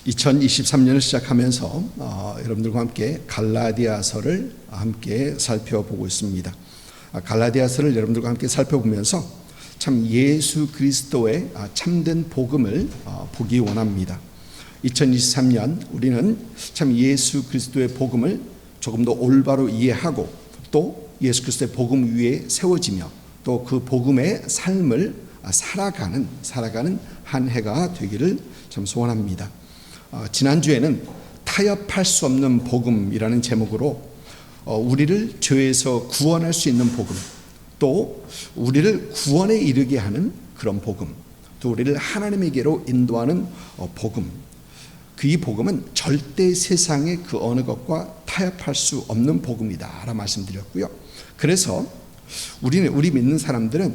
2023년을 시작하면서 여러분들과 함께 갈라디아서를 함께 살펴보고 있습니다. 갈라디아서를 여러분들과 함께 살펴보면서 참 예수 그리스도의 참된 복음을 보기 원합니다. 2023년 우리는 참 예수 그리스도의 복음을 조금 더 올바로 이해하고 또 예수 그리스도의 복음 위에 세워지며 또 그 복음의 삶을 살아가는 한 해가 되기를 참 소원합니다. 지난주에는 타협할 수 없는 복음이라는 제목으로 우리를 죄에서 구원할 수 있는 복음, 또 우리를 구원에 이르게 하는 그런 복음, 또 우리를 하나님에게로 인도하는 복음, 이 복음은 절대 세상의 그 어느 것과 타협할 수 없는 복음이다 라고 말씀드렸고요. 그래서 우리 믿는 사람들은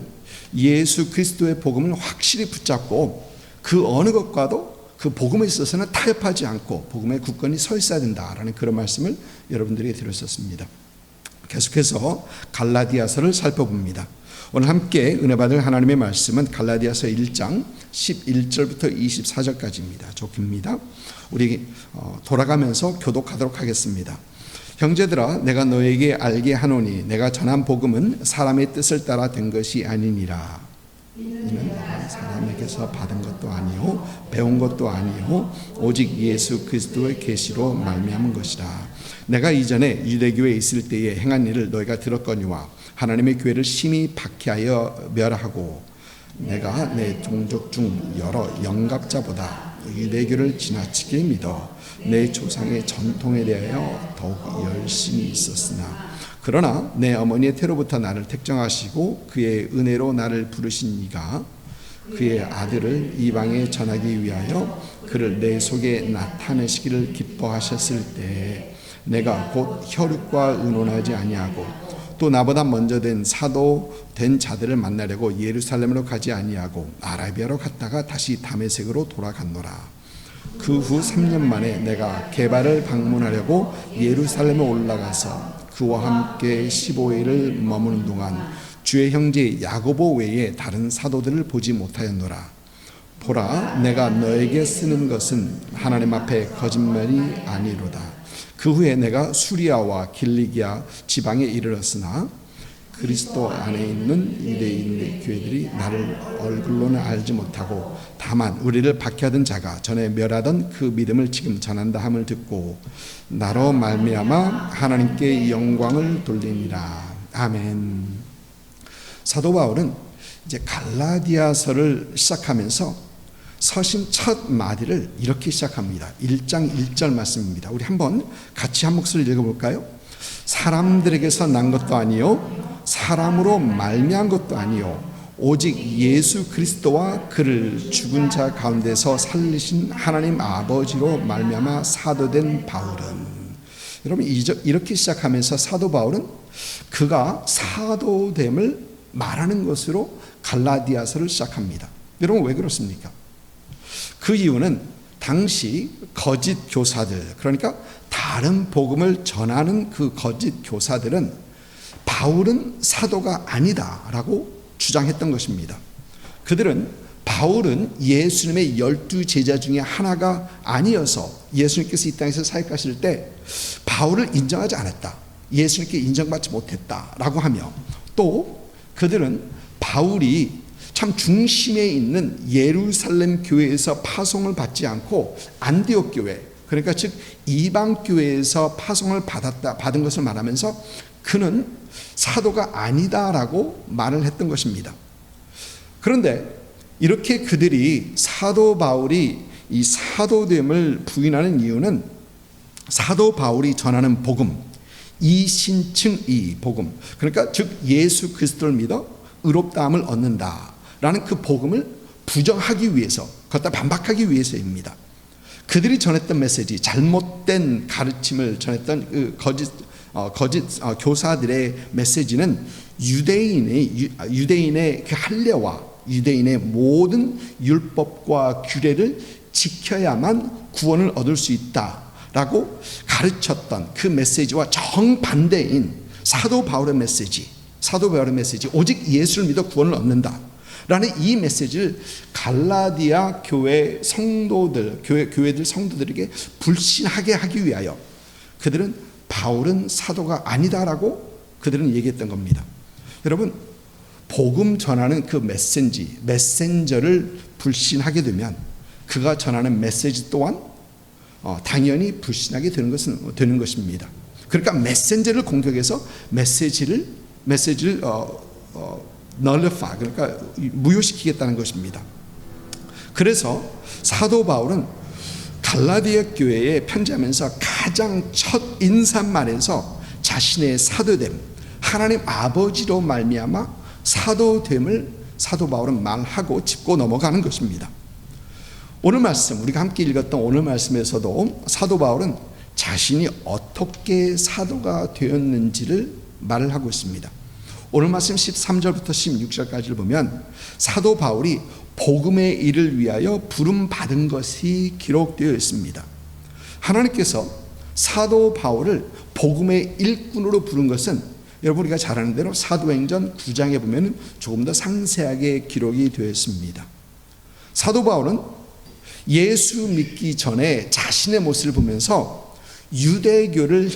예수 그리스도의 복음을 확실히 붙잡고 그 어느 것과도 그 복음에 있어서는 타협하지 않고 복음의 굳건히 서 있어야 된다라는 그런 말씀을 여러분들에게 드렸었습니다. 계속해서 갈라디아서를 살펴봅니다. 오늘 함께 은혜 받을 하나님의 말씀은 갈라디아서 1장 11절부터 24절까지입니다. 좁깁니다. 우리 돌아가면서 교독하도록 하겠습니다. 형제들아, 내가 너에게 알게 하노니 내가 전한 복음은 사람의 뜻을 따라 된 것이 아니니라. 이는 사람에게서 받은 것도 아니요 배운 것도 아니요 오직 예수 그리스도의 계시로 말미암은 것이라. 내가 이전에 유대교에 있을 때에 행한 일을 너희가 들었거니와 하나님의 교회를 심히 박해하여 멸하고 내가 내 종족 중 여러 영갑자보다 유대교를 지나치게 믿어 내 조상의 전통에 대하여 더욱 열심히 있었으나 그러나 내 어머니의 태로부터 나를 택정하시고 그의 은혜로 나를 부르신 이가 그의 아들을 이방에 전하기 위하여 그를 내 속에 나타내시기를 기뻐하셨을 때 내가 곧 혈육과 의논하지 아니하고 또 나보다 먼저 된 사도 된 자들을 만나려고 예루살렘으로 가지 아니하고 아라비아로 갔다가 다시 다메섹으로 돌아갔노라. 그 후 3년 만에 내가 게바를 방문하려고 예루살렘에 올라가서 그와 함께 15일을 머무는 동안 주의 형제 야고보 외에 다른 사도들을 보지 못하였노라. 보라, 내가 너에게 쓰는 것은 하나님 앞에 거짓말이 아니로다. 그 후에 내가 수리아와 길리기아 지방에 이르렀으나 그리스도 안에 있는 유대인의 교회들이 나를 얼굴로는 알지 못하고 다만 우리를 박해하던 자가 전에 멸하던 그 믿음을 지금 전한다 함을 듣고 나로 말미암아 하나님께 영광을 돌리니라. 아멘. 사도 바울은 이제 갈라디아서를 시작하면서 서신 첫 마디를 이렇게 시작합니다. 1장 1절 말씀입니다. 우리 한번 같이 한 목소리 읽어볼까요? 사람들에게서 난 것도 아니요 사람으로 말미암은 것도 아니요 오직 예수 그리스도와 그를 죽은 자 가운데서 살리신 하나님 아버지로 말미암아 사도된 바울은. 여러분, 이렇게 시작하면서 사도 바울은 그가 사도됨을 말하는 것으로 갈라디아서를 시작합니다. 여러분, 왜 그렇습니까? 그 이유는 당시 거짓 교사들, 그러니까 다른 복음을 전하는 그 거짓 교사들은 바울은 사도가 아니다라고 주장했던 것입니다. 그들은 바울은 예수님의 12제자 중에 하나가 아니어서 예수님께서 이 땅에서 사역하실 때 바울을 인정하지 않았다, 예수님께 인정받지 못했다라고 하며 또 그들은 바울이 참 중심에 있는 예루살렘 교회에서 파송을 받지 않고 안디옥 교회, 그러니까 즉 이방 교회에서 파송을 받은 것을 말하면서 그는 사도가 아니다라고 말을 했던 것입니다. 그런데 이렇게 그들이 사도 바울이 이 사도됨을 부인하는 이유는 사도 바울이 전하는 복음, 이신층 이 복음, 그러니까 즉 예수 그리스도를 믿어 의롭다함을 얻는다라는 그 복음을 부정하기 위해서, 걷다 반박하기 위해서입니다. 그들이 전했던 메시지, 잘못된 가르침을 전했던 그 거짓 교사들의 메시지는 유대인의 그 할례와 유대인의 모든 율법과 규례를 지켜야만 구원을 얻을 수 있다라고 가르쳤던 그 메시지와 정반대인 사도 바울의 메시지, 오직 예수를 믿어 구원을 얻는다. 라는 이 메시지를 갈라디아 교회 성도들, 교회들 성도들에게 불신하게 하기 위하여 그들은 바울은 사도가 아니다라고 그들은 얘기했던 겁니다. 여러분, 복음 전하는 그 메신저를 불신하게 되면 그가 전하는 메시지 또한 당연히 불신하게 되는 것입니다. 그러니까 메신저를 공격해서 메시지를 nullify, 그러니까 무효시키겠다는 것입니다. 그래서 사도 바울은 갈라디아 교회에 편지하면서 가장 첫 인사말에서 자신의 사도됨, 하나님 아버지로 말미암아 사도됨을 사도 바울은 말하고 짚고 넘어가는 것입니다. 오늘 말씀, 우리가 함께 읽었던 오늘 말씀에서도 사도 바울은 자신이 어떻게 사도가 되었는지를 말을 하고 있습니다. 오늘 말씀 13절부터 16절까지를 보면 사도 바울이 복음의 일을 위하여 부름받은 것이 기록되어 있습니다. 하나님께서 사도 바울을 복음의 일꾼으로 부른 것은 여러분 우리가 잘 아는 대로 사도행전 9장에 보면 조금 더 상세하게 기록이 되어 있습니다. 사도 바울은 예수 믿기 전에 자신의 모습을 보면서 유대교를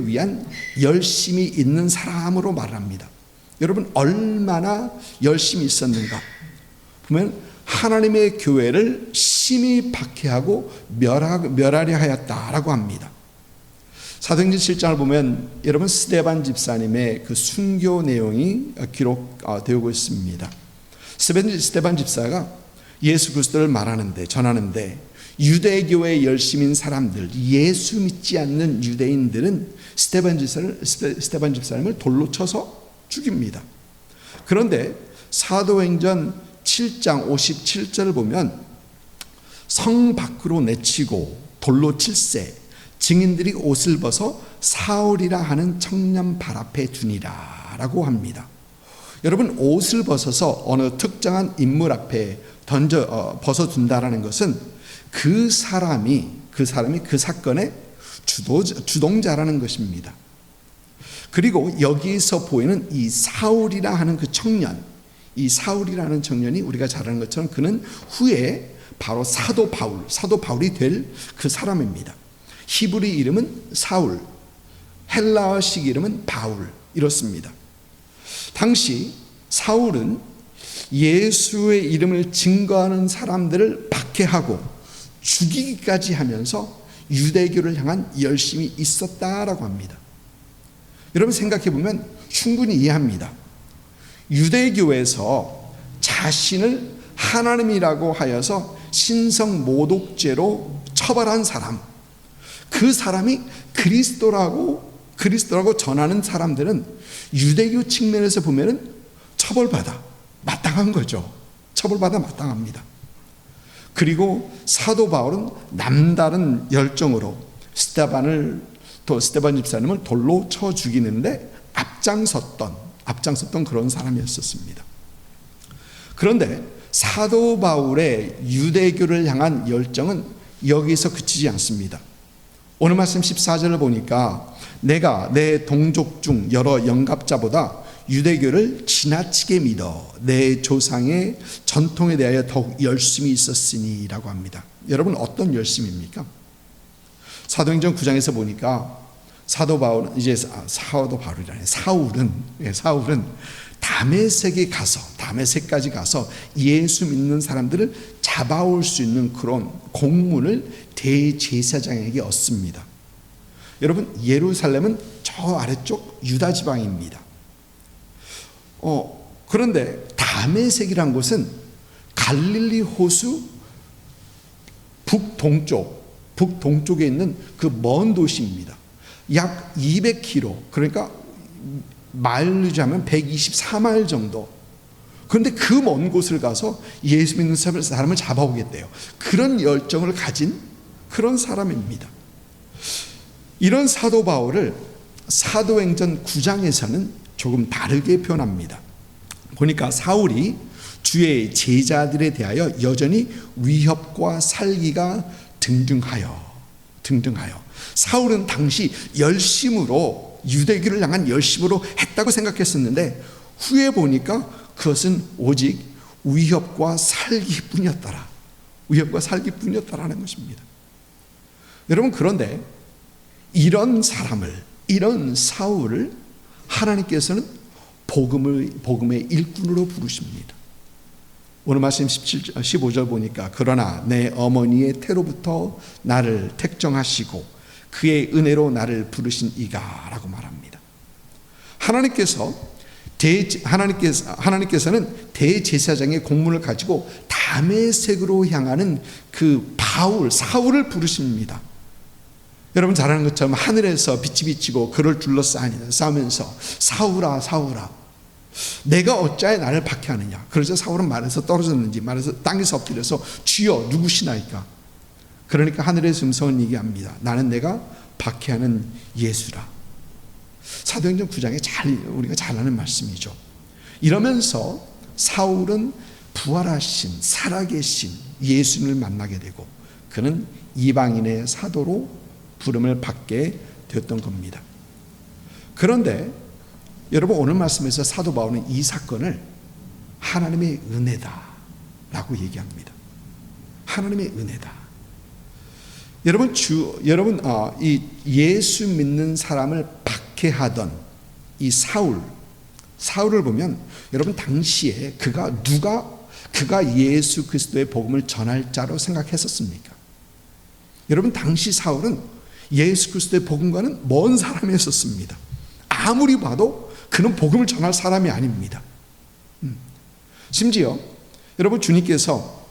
위한 열심이 있는 사람으로 말합니다. 여러분 얼마나 열심히 있었는가 보면 하나님의 교회를 심히 박해하고 멸하려 하였다라고 합니다. 사도행전 7장을 보면 여러분 스데반 집사님의 그 순교 내용이 기록되고 있습니다. 스데반 집사가 예수 그리스도를 전하는데 유대교의 열심인 사람들, 예수 믿지 않는 유대인들은 스데반 집사님을 돌로 쳐서 죽입니다. 그런데 사도행전 7장 57절을 보면 성 밖으로 내치고 돌로 칠세 증인들이 옷을 벗어 사울이라 하는 청년 발 앞에 두니라 라고 합니다. 여러분 옷을 벗어서 어느 특정한 인물 앞에 벗어둔다라는 것은 그 사람이 그 사건의 주동자라는 것입니다. 그리고 여기서 보이는 이 사울이라 하는 그 청년, 이 사울이라는 청년이 우리가 잘 아는 것처럼 그는 후에 바로 사도 바울이 될 그 사람입니다. 히브리 이름은 사울, 헬라어식 이름은 바울 이렇습니다. 당시 사울은 예수의 이름을 증거하는 사람들을 박해하고 죽이기까지 하면서 유대교를 향한 열심이 있었다라고 합니다. 여러분 생각해 보면 충분히 이해합니다. 유대교에서 자신을 하나님이라고 하여서 신성 모독죄로 처벌한 사람, 그 사람이 그리스도라고 전하는 사람들은 유대교 측면에서 보면은 처벌받아 마땅한 거죠. 처벌받아 마땅합니다. 그리고 사도 바울은 남다른 열정으로 스데반 집사님을 돌로 쳐 죽이는데 앞장섰던 그런 사람이었습니다. 그런데 사도 바울의 유대교를 향한 열정은 여기서 그치지 않습니다. 오늘 말씀 14절을 보니까 내가 내 동족 중 여러 영갑자보다 유대교를 지나치게 믿어 내 조상의 전통에 대하여 더욱 열심히 있었으니 라고 합니다. 여러분 어떤 열심입니까? 사도행전 9장에서 보니까 사울은 다메섹까지 가서 예수 믿는 사람들을 잡아올 수 있는 그런 공문을 대제사장에게 얻습니다. 여러분 예루살렘은 저 아래쪽 유다 지방입니다. 그런데 다메섹이란 곳은 갈릴리 호수 북동쪽에 있는 그 먼 도시입니다. 약 200km, 그러니까 마일로 하면 124마일 정도. 그런데 그 먼 곳을 가서 예수 믿는 사람을 잡아오겠대요. 그런 열정을 가진 그런 사람입니다. 이런 사도 바울을 사도행전 9장에서는 조금 다르게 표현합니다. 보니까 사울이 주의 제자들에 대하여 여전히 위협과 살기가 등등하여 사울은 당시 유대교를 향한 열심으로 했다고 생각했었는데 후에 보니까 그것은 오직 위협과 살기뿐이었더라. 위협과 살기뿐이었다라는 것입니다. 여러분, 그런데 이런 사람을, 이런 사울을 하나님께서는 복음의 일꾼으로 부르십니다. 오늘 말씀 15절 보니까 그러나 내 어머니의 태로부터 나를 택정하시고 그의 은혜로 나를 부르신 이가 라고 말합니다. 하나님께서는 대제사장의 공문을 가지고 다메섹으로 향하는 그 사울을 부르십니다. 여러분 잘 아는 것처럼 하늘에서 빛이 비치고 그를 둘러싸면서 사울아 사울아 내가 어찌하여 나를 박해하느냐. 그래서 사울은 말에서 떨어졌는지 말에서 땅에서 엎드려서 주여 누구시나이까. 그러니까 하늘에서 음성은 얘기합니다. 나는 내가 박해하는 예수라. 사도행전 9장에 우리가 잘 아는 말씀이죠. 이러면서 사울은 부활하신 살아계신 예수님을 만나게 되고 그는 이방인의 사도로 부름을 받게 되었던 겁니다. 그런데 여러분 오늘 말씀에서 사도 바울은 이 사건을 하나님의 은혜다라고 얘기합니다. 하나님의 은혜다. 여러분 이 예수 믿는 사람을 박해하던 이 사울을 보면 여러분 당시에 그가 예수 그리스도의 복음을 전할 자로 생각했었습니까? 여러분 당시 사울은 예수 그리스도의 복음과는 먼 사람이었습니다. 아무리 봐도 그는 복음을 전할 사람이 아닙니다. 심지어 여러분 주님께서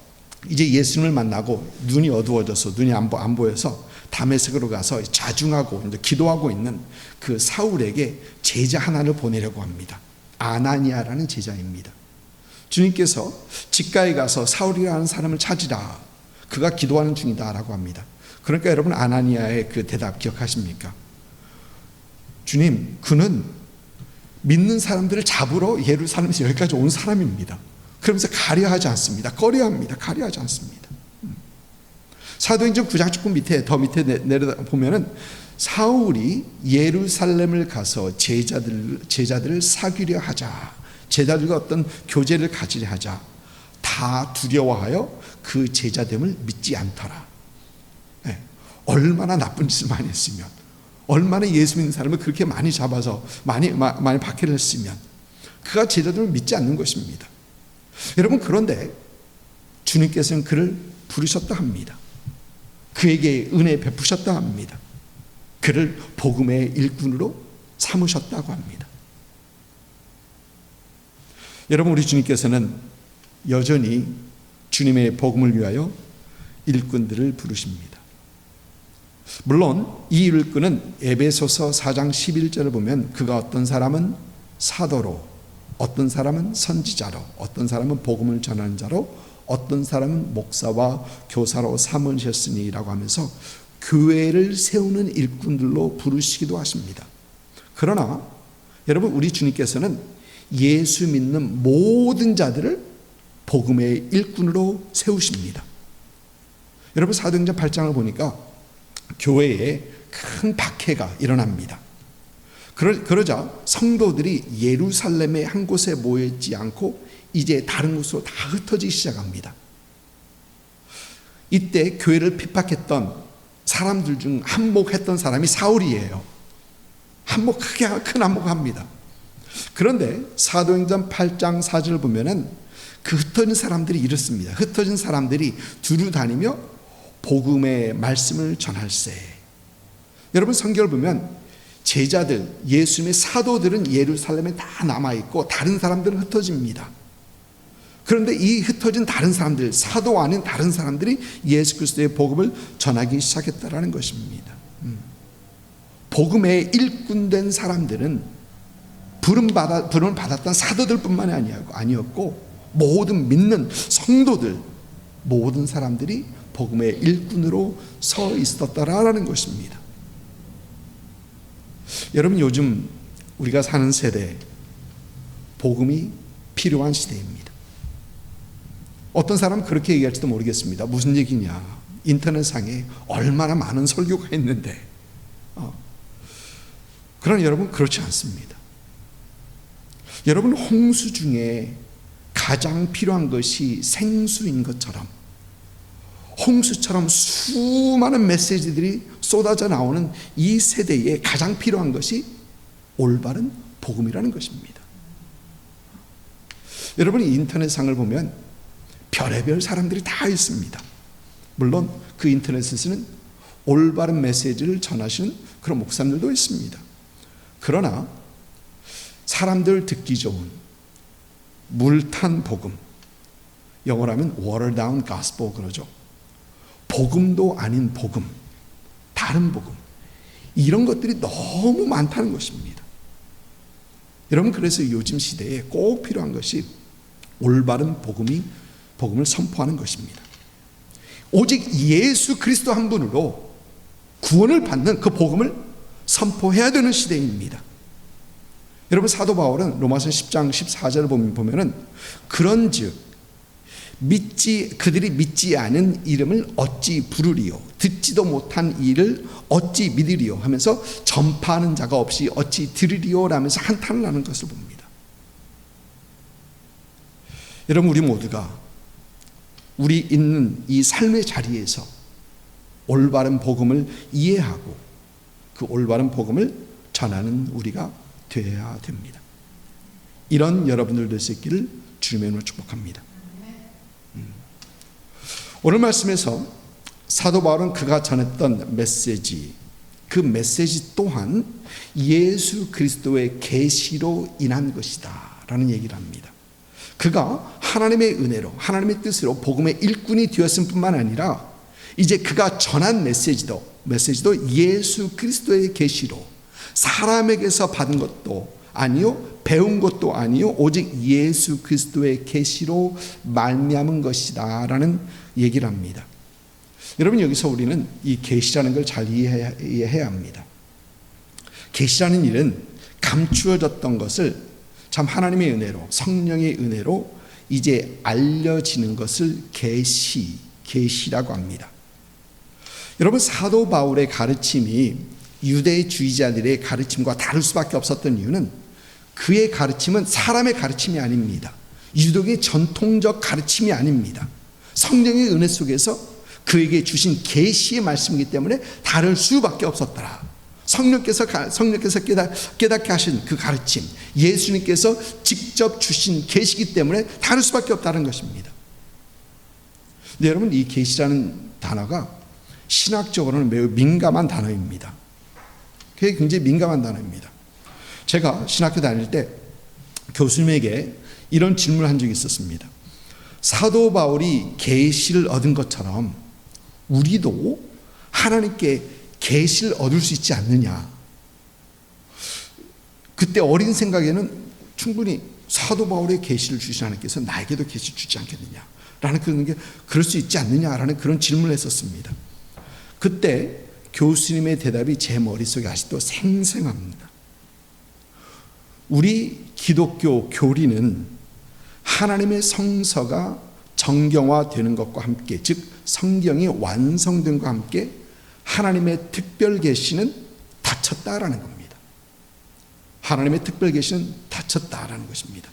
이제 예수님을 만나고 눈이 어두워져서 눈이 안 보여서 다메섹으로 가서 자중하고 이제 기도하고 있는 그 사울에게 제자 하나를 보내려고 합니다. 아나니아라는 제자입니다. 주님께서 직가에 가서 사울이라는 사람을 찾으라. 그가 기도하는 중이다라고 합니다. 그러니까 여러분 아나니아의 그 대답 기억하십니까? 주님, 그는 믿는 사람들을 잡으러 예루살렘에서 여기까지 온 사람입니다. 그러면서 가려하지 않습니다. 꺼려합니다. 가려하지 않습니다. 사도행전 9장 조금 더 밑에 내려보면은 사울이 예루살렘을 가서 제자들을 사귀려 하자, 제자들과 어떤 교제를 가지려 하자, 다 두려워하여 그 제자됨을 믿지 않더라. 네. 얼마나 나쁜 짓을 많이 했으면, 얼마나 예수 믿는 사람을 그렇게 많이 잡아서 많이 박해를 했으면 그가 제자들을 믿지 않는 것입니다. 여러분 그런데 주님께서는 그를 부르셨다 합니다. 그에게 은혜 베푸셨다 합니다. 그를 복음의 일꾼으로 삼으셨다고 합니다. 여러분 우리 주님께서는 여전히 주님의 복음을 위하여 일꾼들을 부르십니다. 물론 이 일꾼은 에베소서 4장 11절을 보면 그가 어떤 사람은 사도로, 어떤 사람은 선지자로, 어떤 사람은 복음을 전하는 자로, 어떤 사람은 목사와 교사로 삼으셨으니라고 하면서 교회를 세우는 일꾼들로 부르시기도 하십니다. 그러나 여러분 우리 주님께서는 예수 믿는 모든 자들을 복음의 일꾼으로 세우십니다. 여러분 사도행전 8장을 보니까 교회에 큰 박해가 일어납니다. 그러자 성도들이 예루살렘의 한 곳에 모여있지 않고 이제 다른 곳으로 다 흩어지기 시작합니다. 이때 교회를 핍박했던 사람들 중 한몫했던 사람이 사울이에요. 큰 한몫합니다. 그런데 사도행전 8장 4절을 보면은 그 흩어진 사람들이 이렇습니다. 흩어진 사람들이 두루 다니며 복음의 말씀을 전할세. 여러분 성경을 보면 제자들, 예수님의 사도들은 예루살렘에 다 남아있고 다른 사람들은 흩어집니다. 그런데 이 흩어진 다른 사람들, 사도 아닌 다른 사람들이 예수 그리스도의 복음을 전하기 시작했다라는 것입니다. 복음의 일꾼된 사람들은 부름 받았던 사도들뿐만이 아니었고 모든 믿는 성도들, 모든 사람들이 복음의 일꾼으로 서 있었다라는 것입니다. 여러분 요즘 우리가 사는 세대 복음이 필요한 시대입니다. 어떤 사람은 그렇게 얘기할지도 모르겠습니다. 무슨 얘기냐, 인터넷상에 얼마나 많은 설교가 있는데. 그러나 여러분 그렇지 않습니다. 여러분 홍수 중에 가장 필요한 것이 생수인 것처럼, 홍수처럼 수많은 메시지들이 쏟아져 나오는 이 세대에 가장 필요한 것이 올바른 복음이라는 것입니다. 여러분이 인터넷상을 보면 별의별 사람들이 다 있습니다. 물론 그 인터넷에서는 올바른 메시지를 전하시는 그런 목사님들도 있습니다. 그러나 사람들 듣기 좋은 물탄 복음, 영어로 하면 watered down gospel 그러죠. 복음도 아닌 복음, 다른 복음, 이런 것들이 너무 많다는 것입니다. 여러분, 그래서 요즘 시대에 꼭 필요한 것이 올바른 복음을 선포하는 것입니다. 오직 예수 그리스도 한 분으로 구원을 받는 그 복음을 선포해야 되는 시대입니다. 여러분, 사도 바울은 로마서 10장 14절을 보면은 그런즉 그들이 믿지 않은 이름을 어찌 부르리요, 듣지도 못한 일을 어찌 믿으리요 하면서 전파하는 자가 없이 어찌 들으리요 라면서 한탄을 하는 것을 봅니다. 여러분, 우리 모두가 우리 있는 이 삶의 자리에서 올바른 복음을 이해하고 그 올바른 복음을 전하는 우리가 되어야 됩니다. 이런 여러분들 될 수 있기를 주님의 이름으로 축복합니다. 오늘 말씀에서 사도 바울은 그가 전했던 메시지, 그 메시지 또한 예수 그리스도의 계시로 인한 것이다 라는 얘기를 합니다. 그가 하나님의 은혜로, 하나님의 뜻으로 복음의 일꾼이 되었을 뿐만 아니라 이제 그가 전한 메시지도 예수 그리스도의 계시로, 사람에게서 받은 것도 아니요, 배운 것도 아니요, 오직 예수 그리스도의 계시로 말미암은 것이다 라는 얘기를 합니다. 여러분, 여기서 우리는 이 계시라는 걸 잘 이해해야 합니다. 계시라는 일은 감추어졌던 것을 참 하나님의 은혜로, 성령의 은혜로 이제 알려지는 것을 계시라고 합니다. 여러분, 사도 바울의 가르침이 유대주의자들의 가르침과 다를 수밖에 없었던 이유는 그의 가르침은 사람의 가르침이 아닙니다. 유독의 전통적 가르침이 아닙니다. 성령의 은혜 속에서 그에게 주신 계시의 말씀이기 때문에 다를 수밖에 없었더라. 성령께서 깨닫게 하신 그 가르침, 예수님께서 직접 주신 계시이기 때문에 다를 수밖에 없다는 것입니다. 근데 여러분, 이 계시라는 단어가 신학적으로는 매우 민감한 단어입니다. 그게 굉장히 민감한 단어입니다. 제가 신학교 다닐 때 교수님에게 이런 질문을 한 적이 있었습니다. 사도 바울이 계시를 얻은 것처럼 우리도 하나님께 계시를 얻을 수 있지 않느냐. 그때 어린 생각에는 충분히 사도 바울의 계시를 주신 하나님께서 나에게도 계시 주지 않겠느냐라는 그럴 수 있지 않느냐라는 그런 질문을 했었습니다. 그때 교수님의 대답이 제 머릿속에 아직도 생생합니다. 우리 기독교 교리는 하나님의 성서가 정경화되는 것과 함께, 즉 성경이 완성됨과 함께 하나님의 특별 계시는 닫혔다라는 겁니다. 하나님의 특별 계시는 닫혔다라는 것입니다.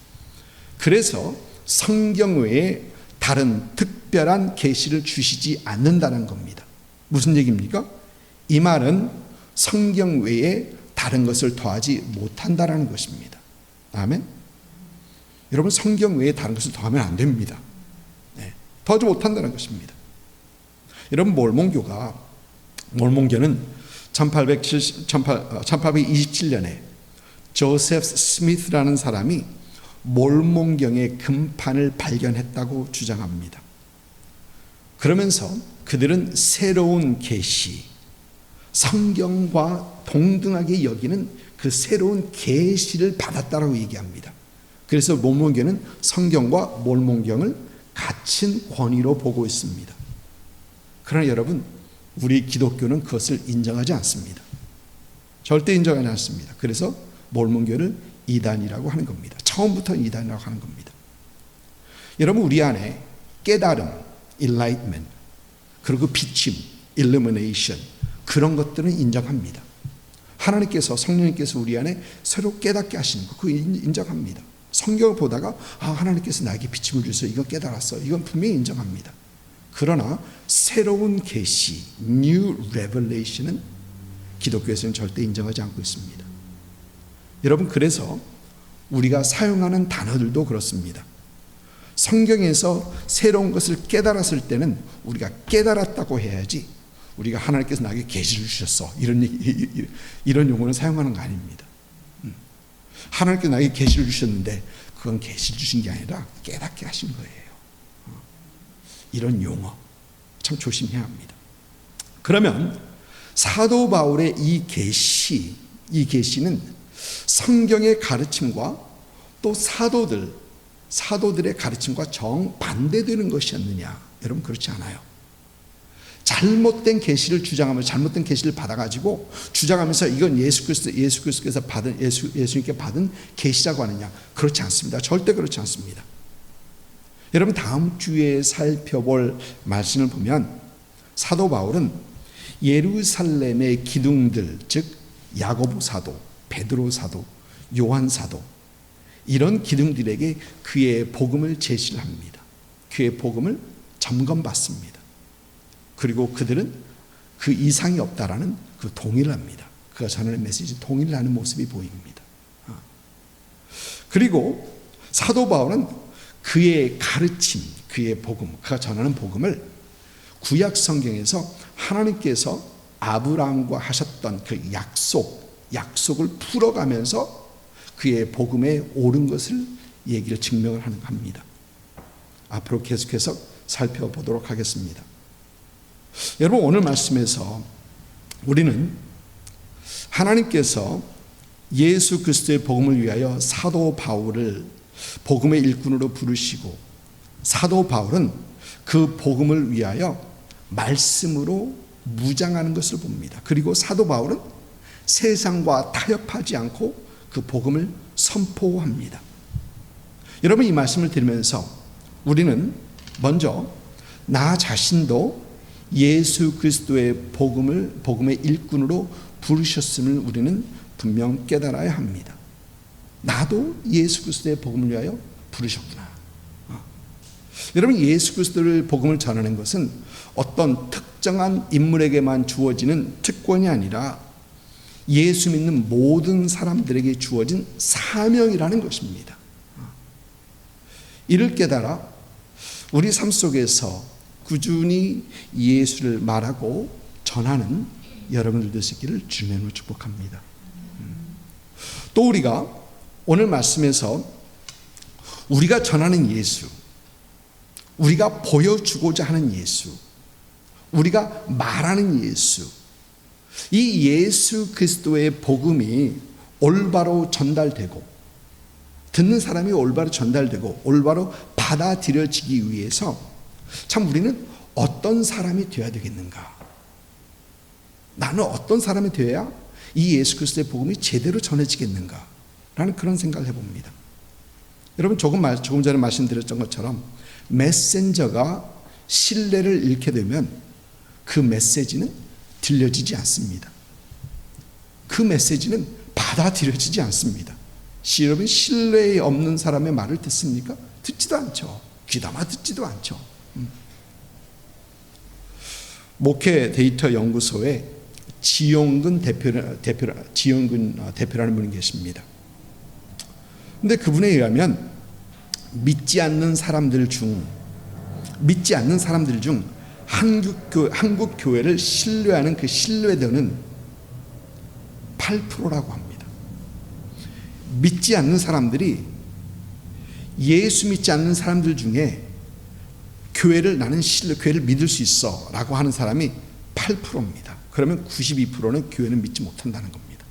그래서 성경 외에 다른 특별한 계시를 주시지 않는다는 겁니다. 무슨 얘기입니까? 이 말은 성경 외에 다른 것을 더하지 못한다라는 것입니다. 아멘. 여러분, 성경 외에 다른 것을 더하면 안 됩니다. 더하지 못한다는 것입니다. 여러분, 몰몬교는 1827년에 조셉 스미스라는 사람이 몰몬경의 금판을 발견했다고 주장합니다. 그러면서 그들은 새로운 계시, 성경과 동등하게 여기는 그 새로운 계시를 받았다라고 얘기합니다. 그래서 몰몬교는 성경과 몰몬경을 같은 권위로 보고 있습니다. 그러나 여러분, 우리 기독교는 그것을 인정하지 않습니다. 절대 인정하지 않습니다. 그래서 몰몬교를 이단이라고 하는 겁니다. 처음부터 이단이라고 하는 겁니다. 여러분, 우리 안에 깨달음, enlightenment, 그리고 비침, illumination, 그런 것들은 인정합니다. 하나님께서, 성령님께서 우리 안에 새로 깨닫게 하시는 거, 그거 인정합니다. 성경을 보다가 하나님께서 나에게 비침을 주셔서 이건 깨달았어. 이건 분명히 인정합니다. 그러나 새로운 계시, New Revelation은 기독교에서는 절대 인정하지 않고 있습니다. 여러분, 그래서 우리가 사용하는 단어들도 그렇습니다. 성경에서 새로운 것을 깨달았을 때는 우리가 깨달았다고 해야지 우리가 하나님께서 나에게 계시를 주셨어 이런 용어는 사용하는 거 아닙니다. 하나님께서 나에게 계시를 주셨는데 그건 계시를 주신 게 아니라 깨닫게 하신 거예요. 이런 용어 참 조심해야 합니다. 그러면 사도 바울의 이 계시는 성경의 가르침과 또 사도들의 가르침과 정반대되는 것이었느냐? 여러분, 그렇지 않아요. 잘못된 계시를 주장하면서 잘못된 계시를 받아가지고 주장하면서 이건 예수께서 받은 예수님께 받은 계시라고 하느냐? 그렇지 않습니다. 절대 그렇지 않습니다. 여러분, 다음 주에 살펴볼 말씀을 보면 사도 바울은 예루살렘의 기둥들, 즉 야고보 사도, 베드로 사도, 요한 사도, 이런 기둥들에게 그의 복음을 제시를 합니다. 그의 복음을 점검받습니다. 그리고 그들은 그 이상이 없다라는 그 동의를 합니다. 그가 전하는 메시지 동의를 하는 모습이 보입니다. 그리고 사도 바울은 그의 가르침, 그의 복음, 그가 전하는 복음을 구약 성경에서 하나님께서 아브라함과 하셨던 그 약속을 풀어가면서 그의 복음에 옳은 것을 얘기를 증명을 합니다. 앞으로 계속해서 살펴보도록 하겠습니다. 여러분, 오늘 말씀에서 우리는 하나님께서 예수 그리스도의 복음을 위하여 사도 바울을 복음의 일꾼으로 부르시고 사도 바울은 그 복음을 위하여 말씀으로 무장하는 것을 봅니다. 그리고 사도 바울은 세상과 타협하지 않고 그 복음을 선포합니다. 여러분, 이 말씀을 들으면서 우리는 먼저 나 자신도 예수 그리스도의 복음의 일꾼으로 부르셨음을 우리는 분명 깨달아야 합니다. 나도 예수 그리스도의 복음을 위하여 부르셨구나. 여러분, 예수 그리스도의 복음을 전하는 것은 어떤 특정한 인물에게만 주어지는 특권이 아니라 예수 믿는 모든 사람들에게 주어진 사명이라는 것입니다. 이를 깨달아 우리 삶 속에서 꾸준히 예수를 말하고 전하는 여러분들 되시기를 주님으로 축복합니다. 또 우리가 오늘 말씀에서 우리가 전하는 예수, 우리가 보여주고자 하는 예수, 우리가 말하는 예수, 이 예수 그리스도의 복음이 올바로 전달되고 듣는 사람이 올바로 전달되고 올바로 받아들여지기 위해서 참 우리는 어떤 사람이 되어야 되겠는가? 나는 어떤 사람이 되어야 이 예수 그리스도의 복음이 제대로 전해지겠는가? 라는 그런 생각을 해봅니다. 여러분, 조금 전에 말씀드렸던 것처럼 메신저가 신뢰를 잃게 되면 그 메시지는 들려지지 않습니다. 그 메시지는 받아들여지지 않습니다. 여러분, 신뢰 없는 사람의 말을 듣습니까? 듣지도 않죠. 귀담아 듣지도 않죠. 목회 데이터 연구소에 지용근 대표라는 분이 계십니다. 근데 그분에 의하면 믿지 않는 사람들 중 한국 교회를 신뢰하는 그 신뢰도는 8%라고 합니다. 믿지 않는 사람들이 예수 믿지 않는 사람들 중에 교회를 믿을 수 있어 라고 하는 사람이 8%입니다. 그러면 92%는 교회는 믿지 못한다는 겁니다.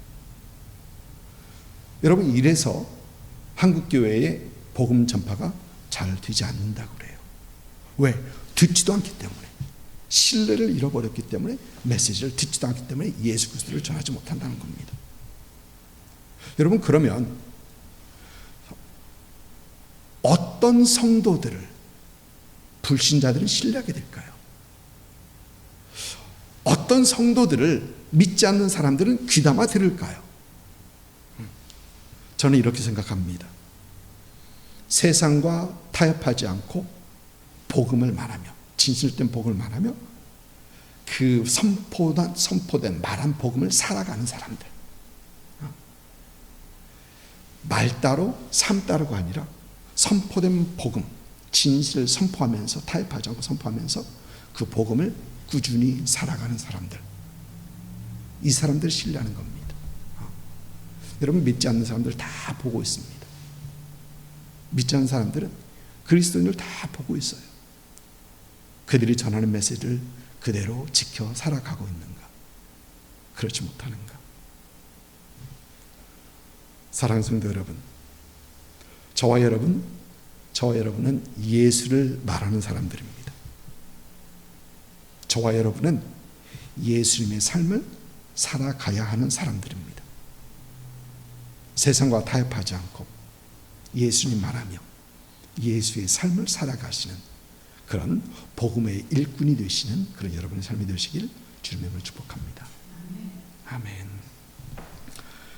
여러분, 이래서 한국 교회의 복음 전파가 잘 되지 않는다고 그래요. 왜? 듣지도 않기 때문에, 신뢰를 잃어버렸기 때문에, 메시지를 듣지도 않기 때문에 예수 그리스도를 전하지 못한다는 겁니다. 여러분, 그러면 어떤 성도들을 불신자들은 신뢰하게 될까요? 어떤 성도들을 믿지 않는 사람들은 귀담아 들을까요? 저는 이렇게 생각합니다. 세상과 타협하지 않고 복음을 말하며, 진실된 복음을 말하며 그 선포된 말한 복음을 살아가는 사람들. 말 따로 삶 따로가 아니라 선포된 복음, 진실을 선포하면서, 타협하지 않고 선포하면서 그 복음을 꾸준히 살아가는 사람들. 이 사람들을 신뢰하는 겁니다. 여러분, 믿지 않는 사람들 다 보고 있습니다. 믿지 않는 사람들은 그리스도인을 다 보고 있어요. 그들이 전하는 메시지를 그대로 지켜 살아가고 있는가? 그렇지 못하는가? 사랑하는 성도 여러분, 저와 여러분은 예수를 말하는 사람들입니다. 저와 여러분은 예수님의 삶을 살아가야 하는 사람들입니다. 세상과 타협하지 않고 예수님 말하며 예수의 삶을 살아가시는 그런 복음의 일꾼이 되시는 그런 여러분의 삶이 되시길 주님의 이름으로 축복합니다. 아멘.